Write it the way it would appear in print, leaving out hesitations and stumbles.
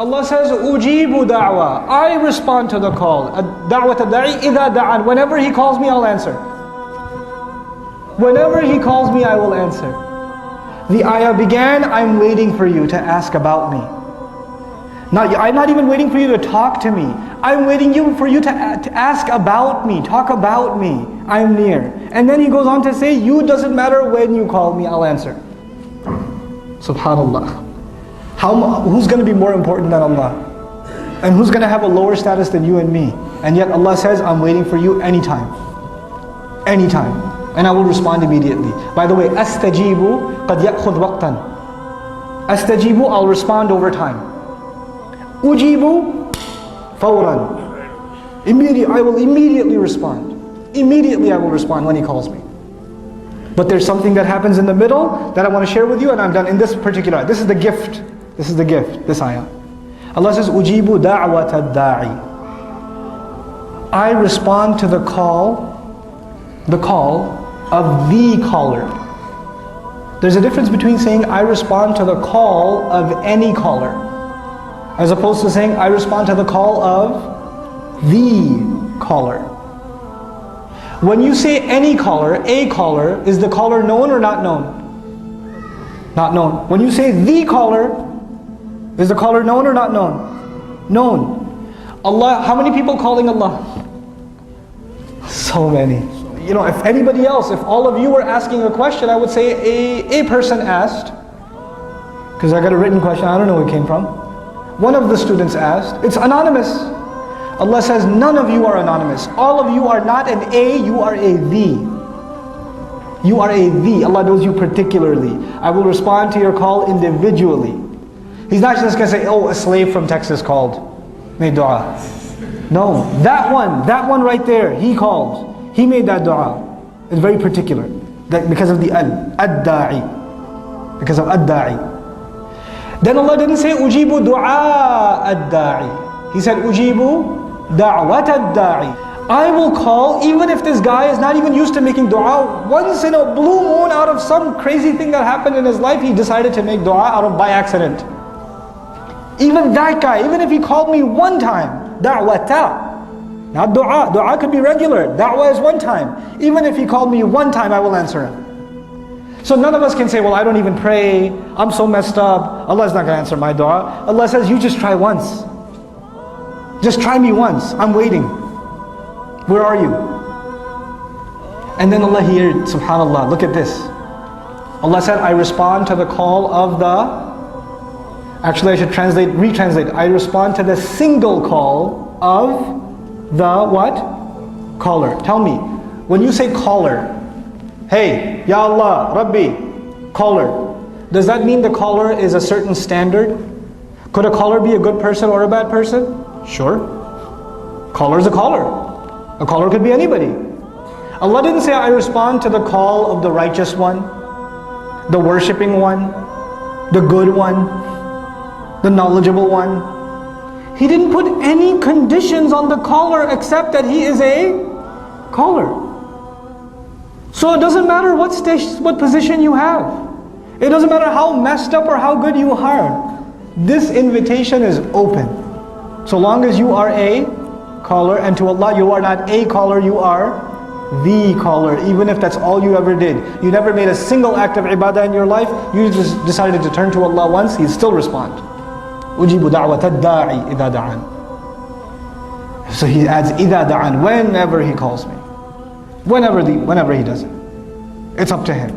Allah says, Ujibu da'wa. I respond to the call. Da'wat ad-da'i idha da'an. Whenever He calls me, I'll answer. Whenever He calls me, I will answer. The ayah began, I'm waiting for you to ask about me. I'm not even waiting for you to talk to me. I'm waiting for you to ask about me, talk about me. I'm near. And then He goes on to say, you doesn't matter when you call me, I'll answer. Subhanallah. Who's going to be more important than Allah? And who's going to have a lower status than you and me? And yet Allah says, I'm waiting for you anytime. Anytime. And I will respond immediately. By the way, أستجيب قد يأخذ وقتا. أستجيب, I'll respond over time. Ujibu fawran. I will immediately respond. Immediately I will respond when He calls me. But there's something that happens in the middle that I want to share with you, and I'm done in this particular. This is the gift. This is the gift, this ayah. Allah says, Ujibu da'wat ad-da'i. I respond to the call of the caller. There's a difference between saying, I respond to the call of any caller, as opposed to saying, I respond to the call of the caller. When you say any caller, a caller, is the caller known or not known? Not known. When you say the caller, is the caller known or not known? Known. Allah, how many people calling Allah? So many. You know, if anybody else, if all of you were asking a question, I would say a person asked, because I got a written question, I don't know where it came from. One of the students asked, it's anonymous. Allah says, none of you are anonymous. All of you are not an A, you are a the. You are a the. Allah knows you particularly. I will respond to your call individually. He's not just going to say, oh, a slave from Texas called, made dua. No, that one right there, he called. He made that dua. It's very particular. Because of the ad-da'i. Because of ad-da'i. Then Allah didn't say, Ujibu dua ad-da'i. He said, Ujibu da'wat ad-da'i. I will call even if this guy is not even used to making dua. Once in a blue moon, out of some crazy thing that happened in his life, he decided to make dua by accident. Even that guy, even if he called me one time, da'wata, not dua. Dua could be regular. Da'wah is one time. Even if he called me one time, I will answer him. So none of us can say, well, I don't even pray. I'm so messed up. Allah's not going to answer my dua. Allah says, you just try once. Just try me once. I'm waiting. Where are you? And then Allah here, subhanallah, look at this. Allah said, I respond to the call of the... Actually, I should retranslate. I respond to the single call of the what? Caller. Tell me, when you say caller, hey, Ya Allah, Rabbi, caller, does that mean the caller is a certain standard? Could a caller be a good person or a bad person? Sure. Caller is a caller. A caller could be anybody. Allah didn't say, I respond to the call of the righteous one, the worshipping one, the good one, the knowledgeable one. He didn't put any conditions on the caller except that he is a caller. So it doesn't matter what position you have. It doesn't matter how messed up or how good you are. This invitation is open. So long as you are a caller, and to Allah you are not a caller, you are the caller, even if that's all you ever did. You never made a single act of ibadah in your life, you just decided to turn to Allah once, He'll still respond. Ujibu da'wat ad-da'i idha da'an. So He adds idha da'an, whenever He calls me. Whenever He does it. It's up to Him.